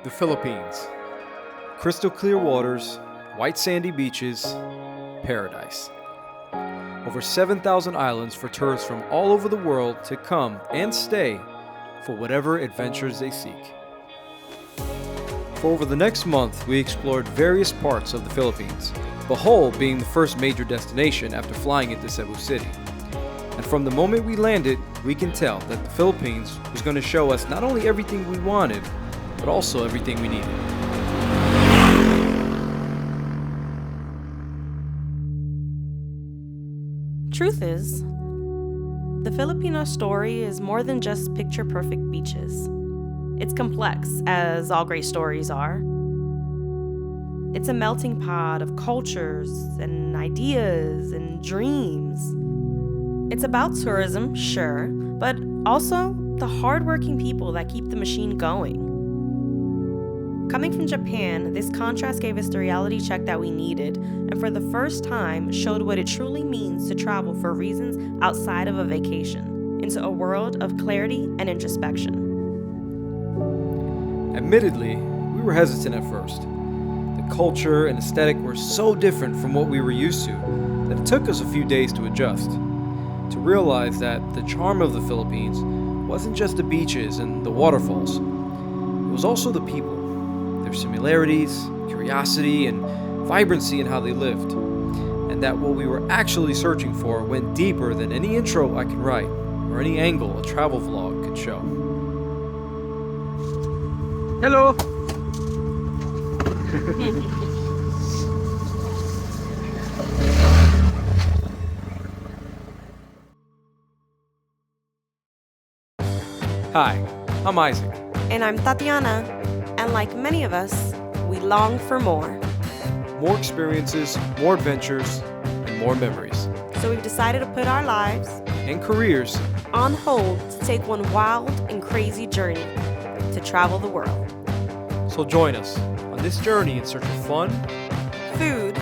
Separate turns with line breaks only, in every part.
The Philippines. Crystal clear waters, white sandy beaches, paradise. Over 7,000 islands for tourists from all over the world to come and stay for whatever adventures they seek. For over the next month, we explored various parts of the Philippines, Bohol being the first major destination after flying into Cebu City. And from the moment we landed, we can tell that the Philippines was going to show us not only everything we wanted, but also everything we needed.
Truth is, the Filipino story is more than just picture-perfect beaches. It's complex, as all great stories are. It's a melting pot of cultures and ideas and dreams. It's about tourism, sure, but also the hardworking people that keep the machine going. Coming from Japan, this contrast gave us the reality check that we needed, and for the first time showed what it truly means to travel for reasons outside of a vacation, into a world of clarity and introspection.
Admittedly, we were hesitant at first. The culture and aesthetic were so different from what we were used to that it took us a few days to adjust, to realize that the charm of the Philippines wasn't just the beaches and the waterfalls. It was also the people, their similarities, curiosity, and vibrancy in how they lived, and that what we were actually searching for went deeper than any intro I could write or any angle a travel vlog could show.
Hello.
Hi, I'm Isaac.
And I'm Tatiana, and like many of us, we long for more.
More experiences, more adventures, and more memories.
So we've decided to put our lives
And careers.
on hold to take one wild and crazy journey to travel the world.
So join us on this journey in search of fun,
Food,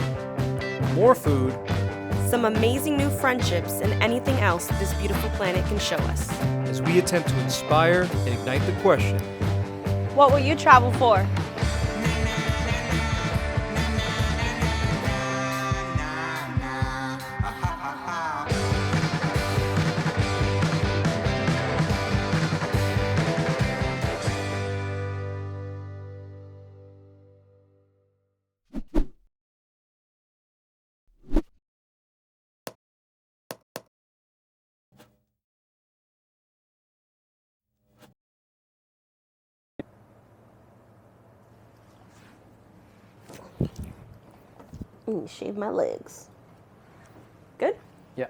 more food,
some amazing new friendships, and anything else this beautiful planet can show us.
as we attempt to inspire and ignite the question,
What will you travel for? Shave my legs. Good?
yeah.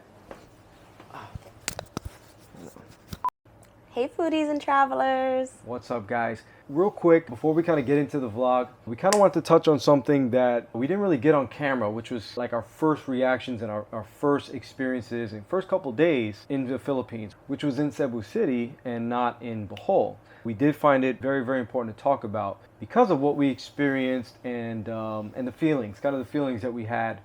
Hey foodies and travelers.
What's up, guys? Real quick, before we kind of get into the vlog, we kind of want to touch on something that we didn't really get on camera, which was like our first reactions and our first experiences and first couple days in the Philippines, which was in Cebu City and not in Bohol. We did find it very, very important to talk about because of what we experienced and the feelings, kind of the feelings that we had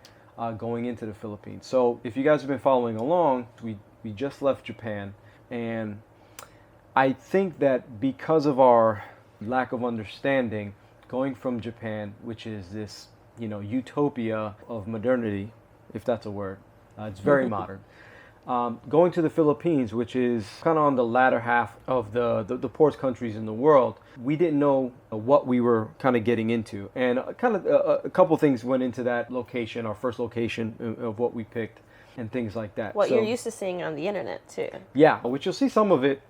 going into the Philippines. So if you guys have been following along, we just left Japan, and I think that because of our lack of understanding, going from Japan, which is this, utopia of modernity, if that's a word, it's very modern. Going to the Philippines, which is kind of on the latter half of the poorest countries in the world, we didn't know what we were kind of getting into. And a couple things went into that location, our first location of what we picked, and things like that.
What
So-
you're used to seeing on the internet too.
Yeah, which you'll see some of it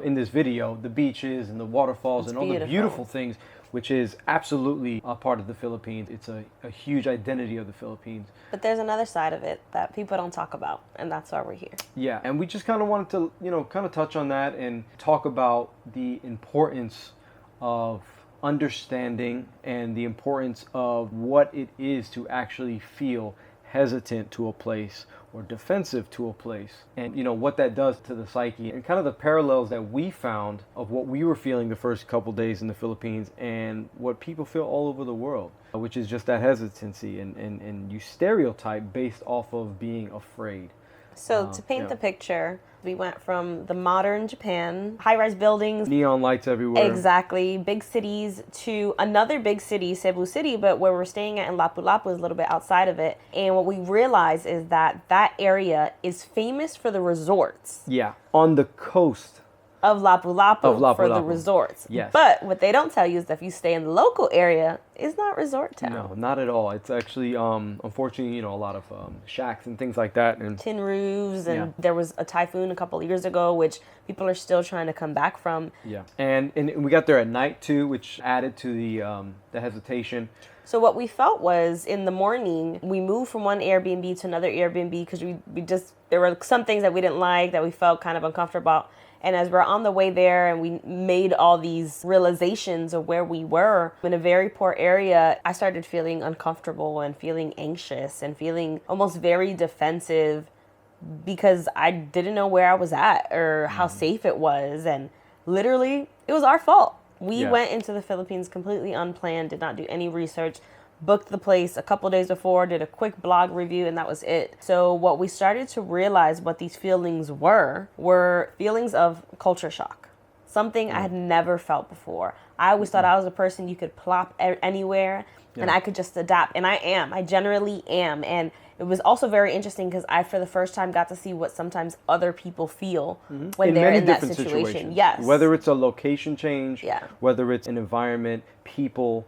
in this video, the beaches and the waterfalls and all the beautiful things, which is absolutely a part of the Philippines. It's a huge identity of the Philippines.
But there's another side of it that people don't talk about, and that's why we're here.
Yeah, and we just kind of wanted to, kind of touch on that and talk about the importance of understanding and the importance of what it is to actually feel hesitant to a place or defensive to a place, and what that does to the psyche, and kind of the parallels that we found of what we were feeling the first couple days in the Philippines and what people feel all over the world, which is just that hesitancy and you stereotype based off of being afraid.
So to paint the picture, We went from the modern Japan, high-rise buildings,
neon lights everywhere.
Exactly, big cities, to another big city, Cebu City, but where we're staying at in Lapu-Lapu is a little bit outside of it. And what we realized is that that area is famous for the resorts.
Yeah, on the coast
Of Lapu-Lapu for the
Lapu-Lapu.
resorts.
Yes.
But what they don't tell you is that if you stay in the local area, it's not resort town.
No, not at all. It's actually, unfortunately, a lot of shacks and things like that. And
Tin roofs, and
Yeah.
there was a typhoon a couple of years ago, which people are still trying to come back from.
yeah, and we got there at night too, which added to the hesitation.
So what we felt was in the morning, we moved from one Airbnb to another Airbnb because there were some things that we didn't like, that we felt kind of uncomfortable about. And as we're on the way there and we made all these realizations of where we were in a very poor area, I started feeling uncomfortable and feeling anxious and feeling almost very defensive because I didn't know where I was at or how safe it was. And literally, it was our fault. We
Yeah.
went into the Philippines completely unplanned, did not do any research, booked the place a couple days before, did a quick blog review, and that was it. So what we started to realize what these feelings were feelings of culture shock. Something I had never felt before. I always thought I was a person you could plop anywhere and I could just adapt. And I generally am. And it was also very interesting because I, for the first time, got to see what sometimes other people feel when they're
many
in that
different
situation.
situations.
Yes.
Whether it's a location change,
Yeah.
whether it's an environment, people,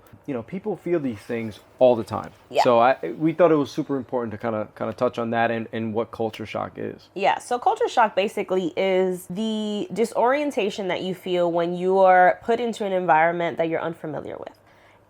people feel these things all the time.
Yeah.
So we thought it was super important to kind of touch on that and what culture shock is.
Yeah, so culture shock basically is the disorientation that you feel when you are put into an environment that you're unfamiliar with.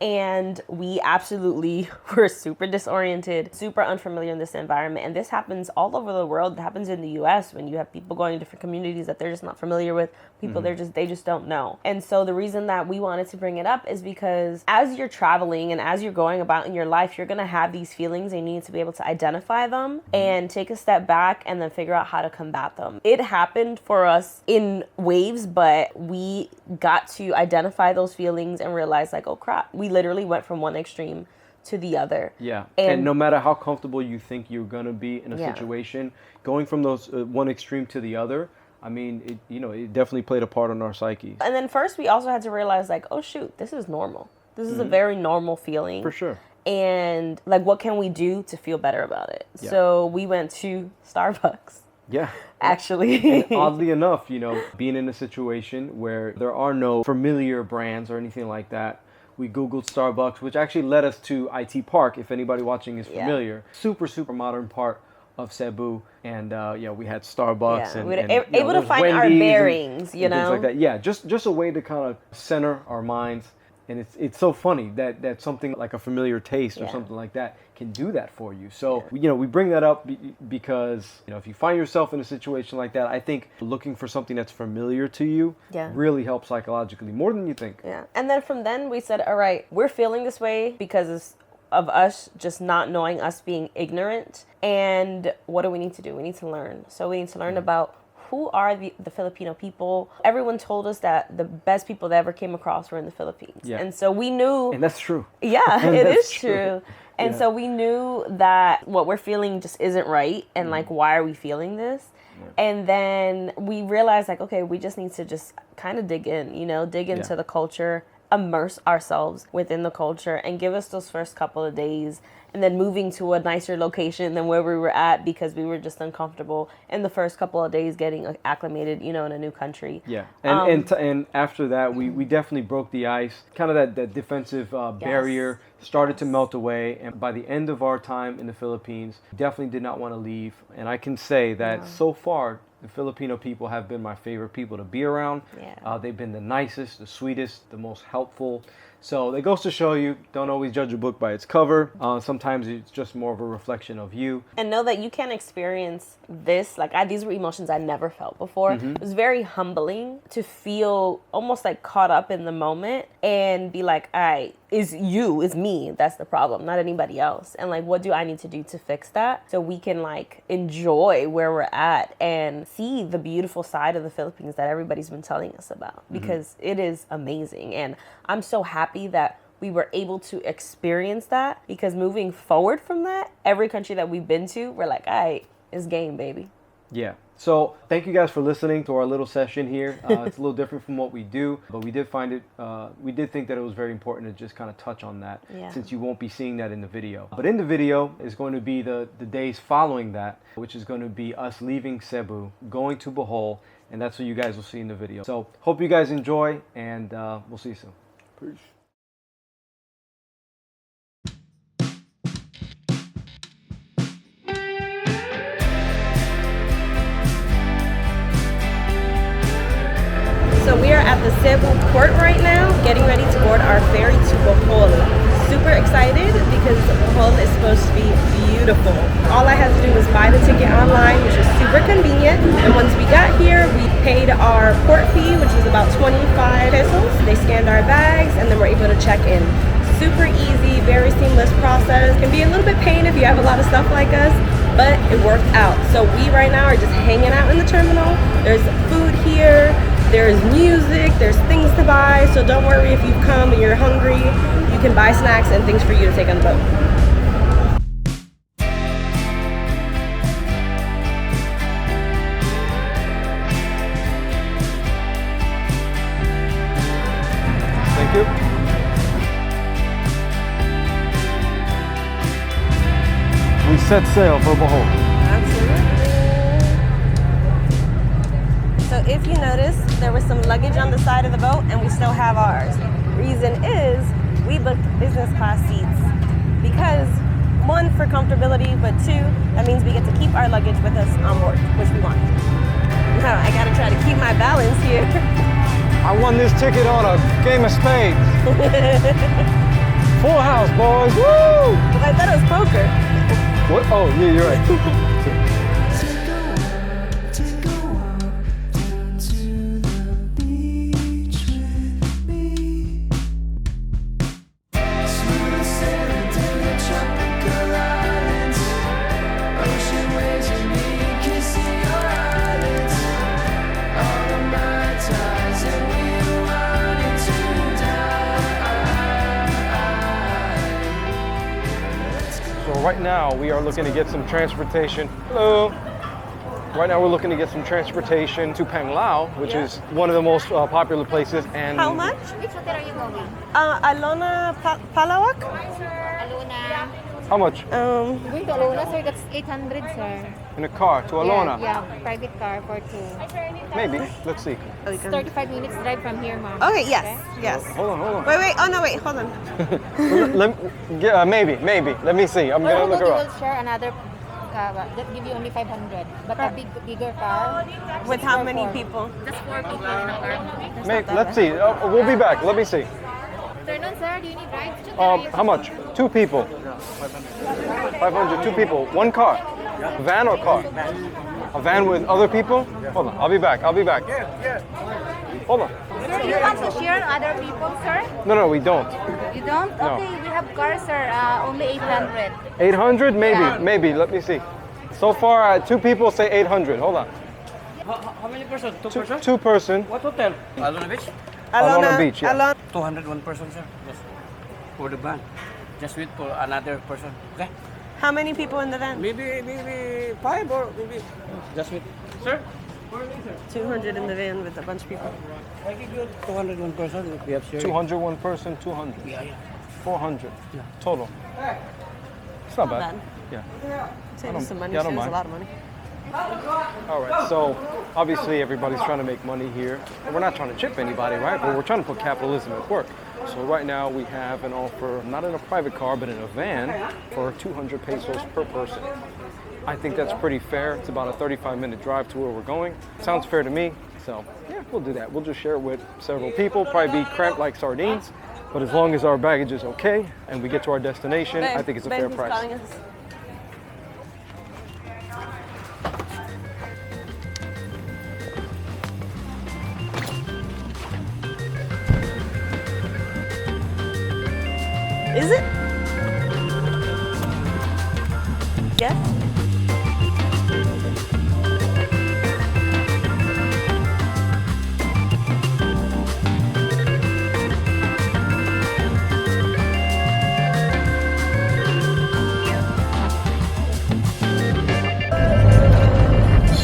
And we absolutely were super disoriented, super unfamiliar in this environment. And this happens all over the world. It happens in the US when you have people going to different communities that they're just not familiar with, people they just don't know. And so the reason that we wanted to bring it up is because as you're traveling and as you're going about in your life, you're going to have these feelings and you need to be able to identify them and take a step back and then figure out how to combat them. It happened for us in waves, but we got to identify those feelings and realize like, oh crap, we literally went from one extreme to the other.
Yeah. And no matter how comfortable you think you're going to be in a
Yeah.
situation, going from those one extreme to the other, I mean, it definitely played a part on our psyche.
And then first we also had to realize like, oh shoot, this is normal. This is a very normal feeling.
For sure.
And like, what can we do to feel better about it?
Yeah.
So we went to Starbucks.
Yeah.
Actually.
And oddly enough, being in a situation where there are no familiar brands or anything like that, we Googled Starbucks, which actually led us to IT Park, if anybody watching is familiar. Super, super modern part of Cebu. And we had Starbucks
we were
and
able to
there's
find our
Wendy's
bearings,
and things like that. Yeah, just a way to kind of center our minds. And it's so funny that something like a familiar taste or something like that can do that for you. So, we bring that up because, if you find yourself in a situation like that, I think looking for something that's familiar to you really helps psychologically, more than you think.
Yeah. And then from then we said, all right, we're feeling this way because of us just not knowing, us being ignorant. And what do we need to do? We need to learn. So we need to learn about who are the Filipino people. Everyone told us that the best people they ever came across were in the Philippines.
Yeah.
And so we knew.
And that's true.
Yeah, it
That's
is true. And
Yeah.
so we knew that what we're feeling just isn't right. And like, why are we feeling this? And then we realized like, okay, we just need to just kind of dig in, dig into the culture, immerse ourselves within the culture and give us those first couple of days. And then moving to a nicer location than where we were at because we were just uncomfortable in the first couple of days getting acclimated, in a new country.
Yeah, and after that, we definitely broke the ice. Kind of that defensive barrier started to melt away. And by the end of our time in the Philippines, definitely did not want to leave. And I can say that so far, the Filipino people have been my favorite people to be around.
Yeah.
They've been the nicest, the sweetest, the most helpful. So it goes to show you, don't always judge a book by its cover. Sometimes it's just more of a reflection of you.
And know that you can experience this. Like these were emotions I never felt before. It was very humbling to feel almost like caught up in the moment and be like, all right, it's me. That's the problem, not anybody else. And like, what do I need to do to fix that? So we can like enjoy where we're at and see the beautiful side of the Philippines that everybody's been telling us about because it is amazing. And I'm so happy that we were able to experience that because moving forward from that, every country that we've been to, we're like, all right, it's game, baby.
Yeah. So thank you guys for listening to our little session here. It's a little different from what we do, but we did find it, we did think that it was very important to just kind of touch on that, since you won't be seeing that in the video. But in the video is going to be the days following that, which is going to be us leaving Cebu, going to Bohol, and that's what you guys will see in the video. So hope you guys enjoy, and we'll see you soon. Peace.
So we are at the Cebu port right now, getting ready to board our ferry to Bohol. Super excited because Bohol is supposed to be beautiful. All I had to do was buy the ticket online, which was super convenient. And once we got here, we paid our port fee, which was about 25 pesos. They scanned our bags, and then we're able to check in. Super easy, very seamless process. Can be a little bit pain if you have a lot of stuff like us, but it worked out. So we right now are just hanging out in the terminal. There's food here. There's music, there's things to buy, so don't worry if you've come and you're hungry. You can buy snacks and things for you to take on the boat.
Thank you. We set sail for Bohol.
Absolutely. So if you notice, there was some luggage on the side of the boat and we still have ours. Reason is we booked business class seats because one, for comfortability, but two, that means we get to keep our luggage with us on board, which we want. Now I gotta try to keep my balance here.
I won this ticket on a game of spades. Full house, boys. Woo!
I thought it was poker.
What? Oh, yeah, you're right. Right now, we are looking to get some transportation. Hello. Right now, we're looking to get some transportation to Panglao, which is one of the most popular places. And
how much?
Which hotel are you going?
Alona, Palawak?
Alona.
How much?
Going to Alona, sir, that's 800, sir.
In a car to Alona?
Yeah, private car for two.
Maybe. Let's see.
It's 35 minutes drive from here, ma'am.
Okay, yes, yes.
Hold on.
Wait. Oh, no, wait, hold on.
Maybe. Let me see. I'm gonna look
You
around.
will share another car that give you only 500, but a bigger car.
With how many people?
Just 4 people in a car.
Maybe, let's see. We'll be back. Let me see.
Afternoon, sir. Do you need rides?
How much? 2 people. 500. 2 people. 1 car. Van or car? A van with other people? Hold on. I'll be back. Hold on.
Sir, you want to share other people, sir?
No, we don't.
You don't?
No.
Okay, we have cars, sir. Only 800.
800?
Yeah.
Maybe. Let me see. So far, 2 people say 800. Hold on.
How many person? Two person?
2 person.
What hotel? Alona Beach?
Alona Beach, yeah.
Alona.
201 person, sir. Yes. For the van. Just wait for another person. Okay?
How many people in the van?
Maybe 5 or maybe. Just wait. Sir?
200 in the van with a bunch of people.
I give you 201 person if we have sharing.
201 person, 200.
Yeah.
400
Yeah.
total. It's not
Not
bad.
bad.
Yeah.
Save us some money.
yeah, I don't
Save us a
mind.
lot of money.
All right. So obviously everybody's trying to make money here. We're not trying to chip anybody, right? But we're trying to put capitalism at work. So right now we have an offer, not in a private car, but in a van for 200 pesos per person. I think that's pretty fair. It's about a 35-minute drive to where we're going. Sounds fair to me. So yeah, we'll do that. We'll just share it with several people, probably be cramped like sardines. But as long as our baggage is okay and we get to our destination, I think it's a fair
who's
price.
calling us? Is it? Yes?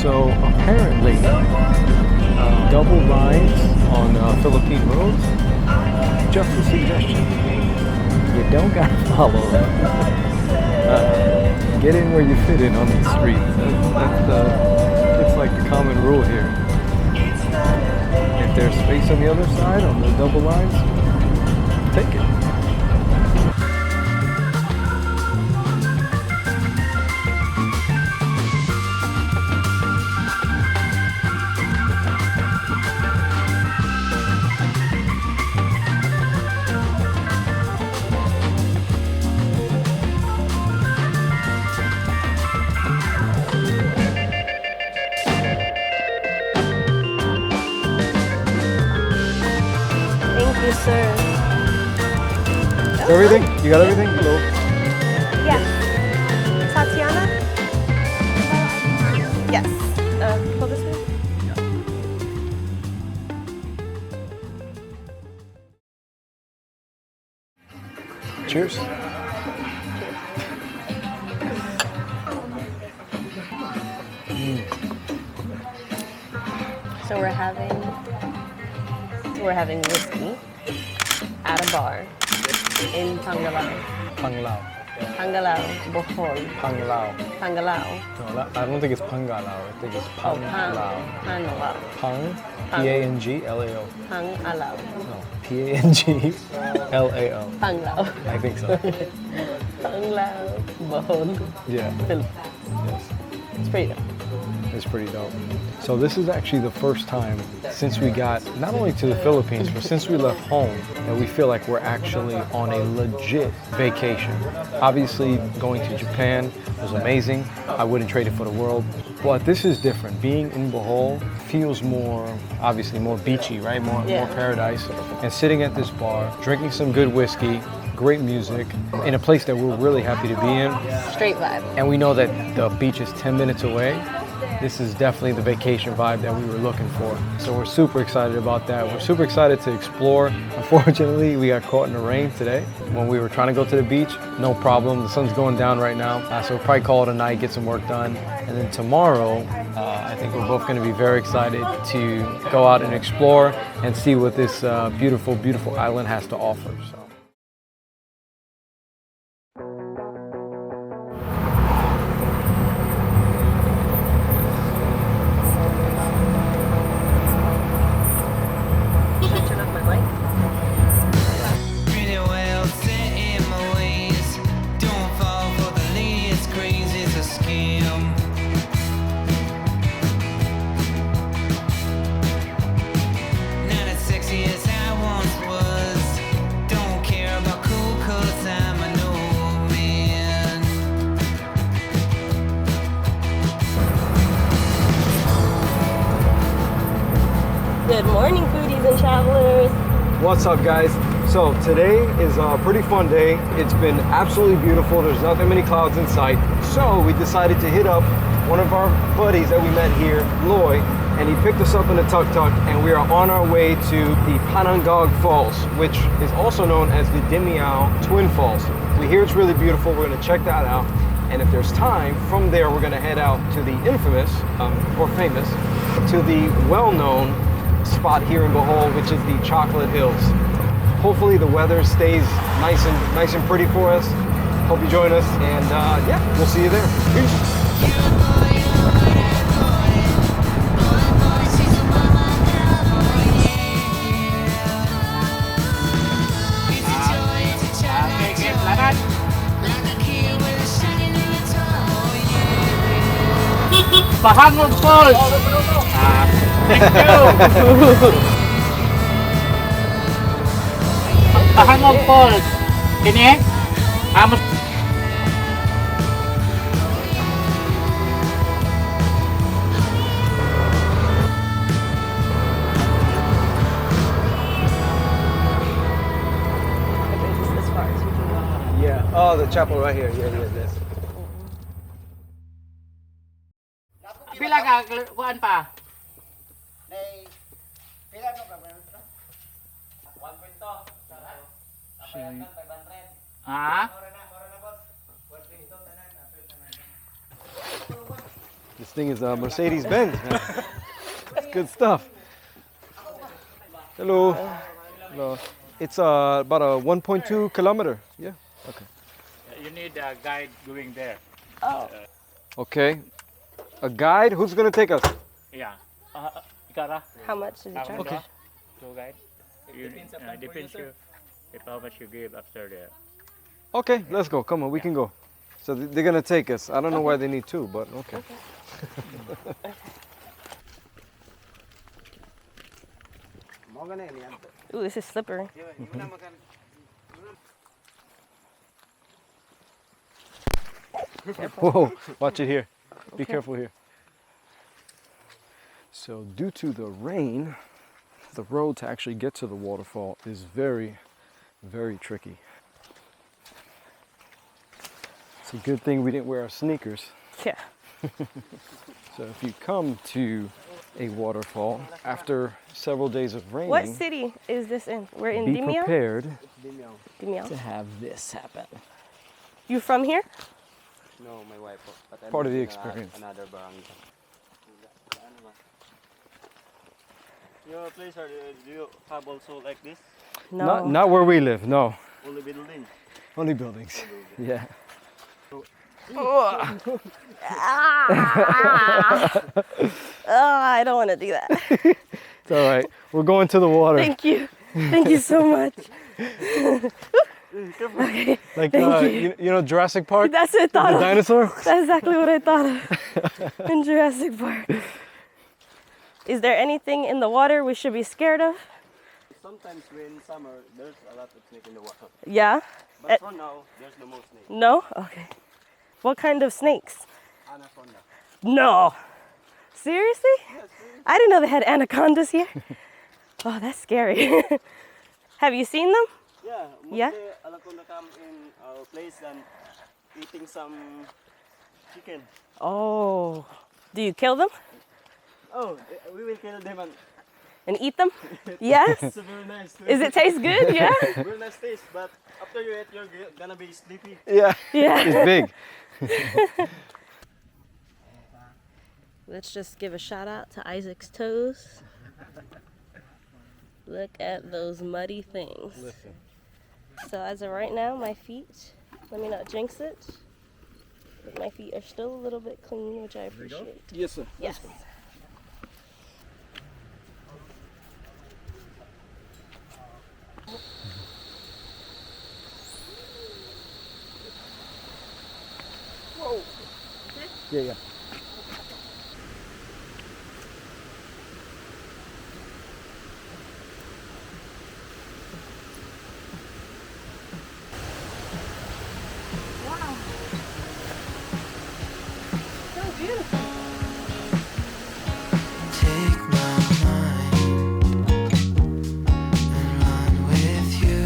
So Philippine roads. Just a suggestion. You don't gotta follow them. Get in where you fit in on the streets. It's like the common rule here. If there's space on the other side, on the double lines, take it.
Sir.
Everything? You got everything? Hello.
Yeah. Tatiana? Yes. Pull this way?
Cheers.
So we're having whiskey at a bar in Panglao.
Panglao.
Bohol.
Panglao.
Panglao.
No, I don't think it's Pangalao. I think it's Panglao.
Panglao.
Pang. P-A-N-G-L-A-O.
Panglao.
No. P-A-N-G-L-A-O.
Panglao.
I think so.
Panglao. Bohol.
Yeah.
Philippines.
Yes.
It's pretty dope.
It's pretty dope. So this is actually the first time since we got not only to the Philippines, but since we left home, that we feel like we're actually on a legit vacation. Obviously, going to Japan was amazing. I wouldn't trade it for the world. But this is different. Being in Bohol feels more, obviously more beachy, right? More paradise. And sitting at this bar, drinking some good whiskey, great music, in a place that we're really happy to be in.
Straight vibe.
And we know that the beach is 10 minutes away. This is definitely the vacation vibe that we were looking for. So we're super excited about that. We're super excited to explore. Unfortunately, we got caught in the rain today. When we were trying to go to the beach, no problem. The sun's going down right now. So we'll probably call it a night, get some work done. And then tomorrow, I think we're both gonna be very excited to go out and explore and see what this beautiful, beautiful island has to offer. So.
Good morning, foodies and travelers.
What's up, guys? So today is a pretty fun day. It's been absolutely beautiful. There's not that many clouds in sight. So we decided to hit up one of our buddies that we met here, Loy, and he picked us up in a tuk-tuk, and we are on our way to the Pahangog Falls, which is also known as the Dimiao Twin Falls. We hear it's really beautiful. We're gonna check that out. And if there's time, from there, we're gonna head out to the infamous, or famous, to the well-known spot here in Bohol, which is the Chocolate Hills. Hopefully the weather stays nice and pretty for us. Hope you join us, and yeah, we'll see you there. Peace.
Pahangog Falls! Thank you! Pahangog Falls! Kini? Amos.
Yeah. Oh, the chapel right here. Yeah, this.
Pila ka kuan pa? Ha?
This thing is a Mercedes-Benz, man. It's good stuff. Hello. Hello. It's about a 1.2 kilometer. Yeah. Okay.
You need a guide going there.
Okay. A guide? Who's gonna take us?
Yeah. Ikara.
How much did you charge?
Okay.
Tour guide. Depends you if how much you give after the.
Okay, let's go. Come on, we can go. So they're gonna take us. I don't know why they need two, but okay.
Ooh, this is slippery.
Whoa, watch it here. Be careful here. So due to the rain, the road to actually get to the waterfall is very, very tricky. It's a good thing we didn't wear our sneakers.
Yeah.
So if you come to a waterfall after several days of raining,
What city is this in? We're in
be
Dimeo?
prepared
Dimeo.
to have this happen.
You from here?
No, my wife. But I
Part of the
live in
experience.
Another barangay. Your place, do you have also like this?
No.
Not where we live, no.
Only building?
Only buildings. Yeah.
I don't want to do that.
It's all right. We're going to the water.
Thank you. Thank you so much.
Like, you know Jurassic Park?
That's what I thought
The
of.
dinosaur?
That's exactly what I thought of in Jurassic Park. Is there anything in the water we should be scared of?
Sometimes when summer, there's a lot of snake in the water.
Yeah?
But for now, there's no more snake.
No? Okay. What kind of snakes?
Anaconda.
No. Seriously? I didn't know they had anacondas here. Oh, that's scary. Have you seen them?
Yeah, mostly
Yeah?
anaconda come in our place and eating some chicken.
Oh. Do you kill them
Oh, we will kill them and
and eat them? Yes?
it's very nice.
Is it taste good? Yeah?
Very nice taste, but after you eat, you're gonna be sleepy.
Yeah.
Yeah.
It's big.
Let's just give a shout out to Isaac's toes. Look at those muddy things.
Listen.
So as of right now, my feet, let me not jinx it, but my feet are still a little bit clean, which I appreciate.
Yes, sir.
Yes.
Yeah, yeah.
Take my mind and run with you.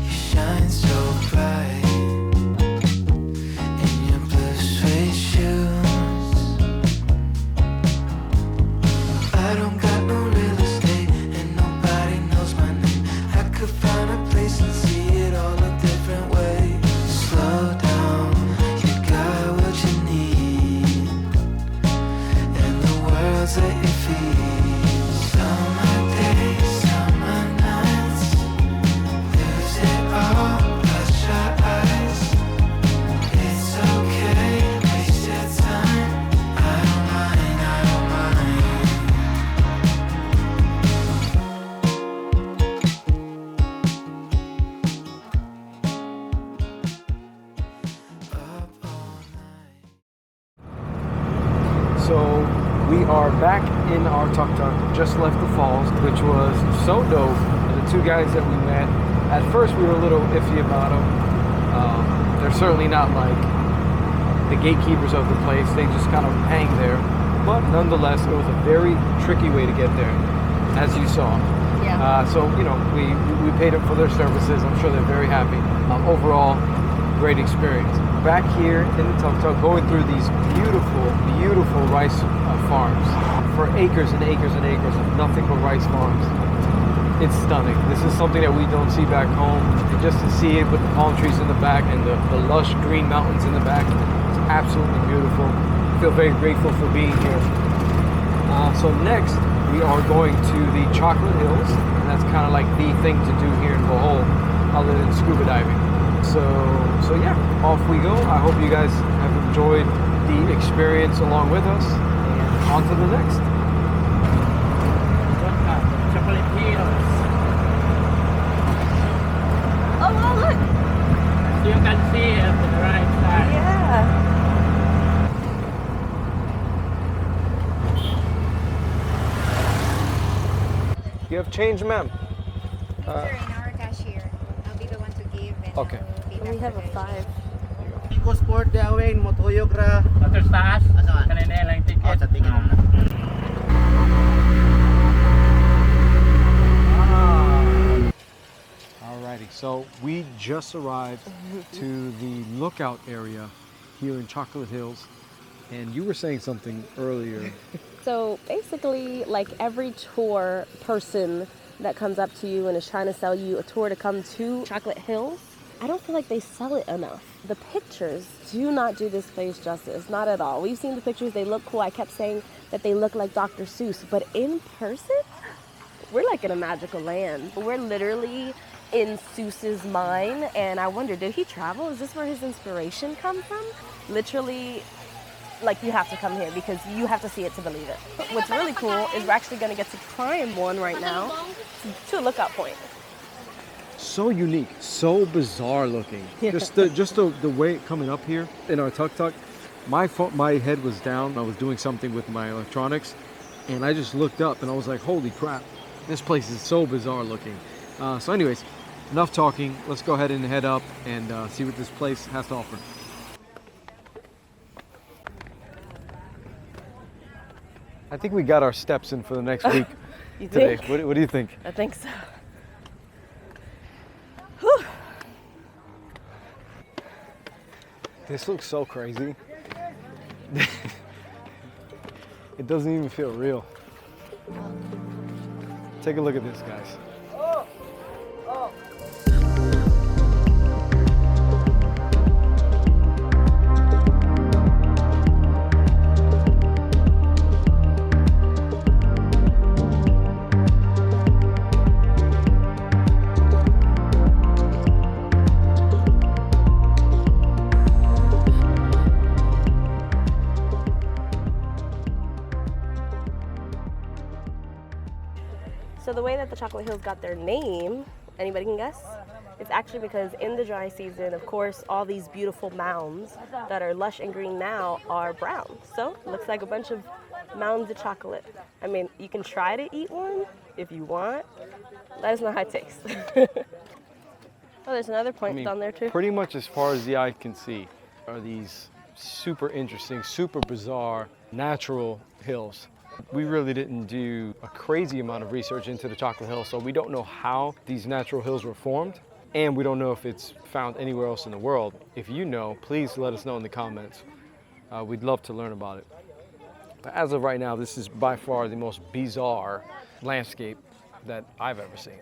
You shine so bright in your blue suede shoes. I don't got no real estate and nobody knows my name. I could find a place and see it all a different way. Slow down, you got what you need. And the world's at your feet. Summer days, summer nights, lose it all, close your eyes. It's okay, waste your time. I don't mind, I don't mind. Up all night.
So we are back in our tuk-tuk, just left the falls, which was so dope. The two guys that we met, at first we were a little iffy about them. They're certainly not like the gatekeepers of the place. They just kind of hang there. But nonetheless, it was a very tricky way to get there, as you saw.
Yeah.
So, you know, we paid them for their services. I'm sure they're very happy. Overall, great experience. Back here in the tuk-tuk, going through these beautiful, beautiful rice farms for acres and acres and acres of nothing but rice farms. It's stunning. This is something that we don't see back home. And just to see it with the palm trees in the back and the lush green mountains in the back, it's absolutely beautiful. I feel very grateful for being here. So next, we are going to the Chocolate Hills, and that's kind of like the thing to do here in Bohol, other than scuba diving. So yeah, off we go. I hope you guys have enjoyed the experience along with us, and on to the next.
Chocolate Hills.
Oh, wow, look.
You can see it on the right side.
Yeah.
You have change, ma'am?
Sir, in our cashier, I'll be the one to give. And
Okay.
I'll be
We
back
have a
to the-
5.
Iko sport di awin mo tuyok ra.
Ato sa taas.
Saan?
Kanina lang ticket.
Oh, sa ticket na.
Alrighty, so we just arrived to the lookout area here in Chocolate Hills, and you were saying something earlier.
So basically, like every tour person that comes up to you and is trying to sell you a tour to come to Chocolate Hills, I don't feel like they sell it enough. The pictures do not do this place justice, not at all. We've seen the pictures, they look cool. I kept saying that they look like Dr. Seuss, but in person, we're like in a magical land. We're literally in Seuss's mind, and I wonder, did he travel? Is this where his inspiration comes from? Literally, like, you have to come here because you have to see it to believe it. What's really cool is we're actually gonna get to climb one right now to a lookout point.
So unique, so bizarre looking. Just the way it coming up here in our tuk-tuk. My head was down. I was doing something with my electronics, and I just looked up and I was like, holy crap, this place is so bizarre looking. So anyways, enough talking. Let's go ahead and head up and see what this place has to offer. I think we got our steps in for the next week
You
today.
think?
What do you think?
I think so.
This looks so crazy. It doesn't even feel real. Take a look at this, guys.
So the way that the Chocolate Hills got their name, anybody can guess? It's actually because in the dry season, of course, all these beautiful mounds that are lush and green now are brown. So it looks like a bunch of mounds of chocolate. I mean, you can try to eat one if you want. Let us know how it tastes. Oh, there's another point down there too.
Pretty much as far as the eye can see are these super interesting, super bizarre, natural hills. We really didn't do a crazy amount of research into the Chocolate Hills, so we don't know how these natural hills were formed, and we don't know if it's found anywhere else in the world. If you know, please let us know in the comments. We'd love to learn about it. But as of right now, this is by far the most bizarre landscape that I've ever seen.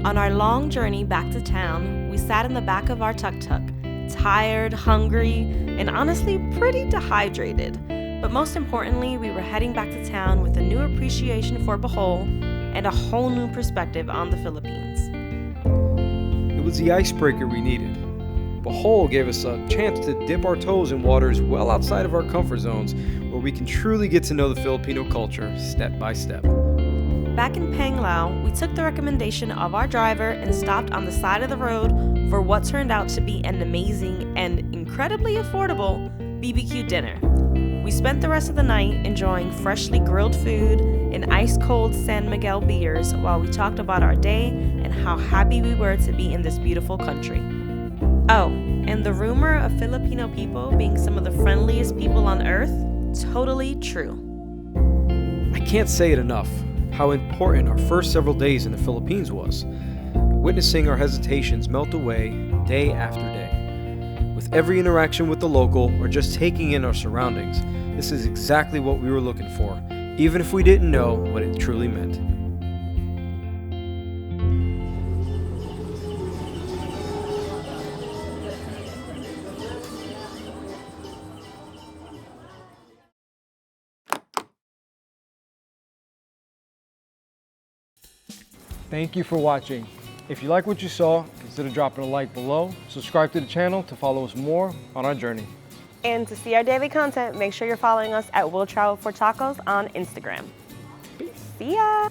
On our long journey back to town, we sat in the back of our tuk-tuk, tired, hungry, and honestly pretty dehydrated. But most importantly, we were heading back to town with a new appreciation for Bohol and a whole new perspective on the Philippines.
It was the icebreaker we needed. Bohol gave us a chance to dip our toes in waters well outside of our comfort zones, where we can truly get to know the Filipino culture step by step.
Back in Panglao, we took the recommendation of our driver and stopped on the side of the road for what turned out to be an amazing and incredibly affordable BBQ dinner. We spent the rest of the night enjoying freshly grilled food and ice-cold San Miguel beers while we talked about our day and how happy we were to be in this beautiful country. Oh, and the rumor of Filipino people being some of the friendliest people on earth, totally true.
I can't say it enough how important our first several days in the Philippines was. Witnessing our hesitations melt away day after day. With every interaction with the local or just taking in our surroundings, this is exactly what we were looking for, even if we didn't know what it truly meant. Thank you for watching. If you like what you saw, consider dropping a like below. Subscribe to the channel to follow us more on our journey.
And to see our daily content, make sure you're following us at We'll Travel for Tacos on Instagram. See ya!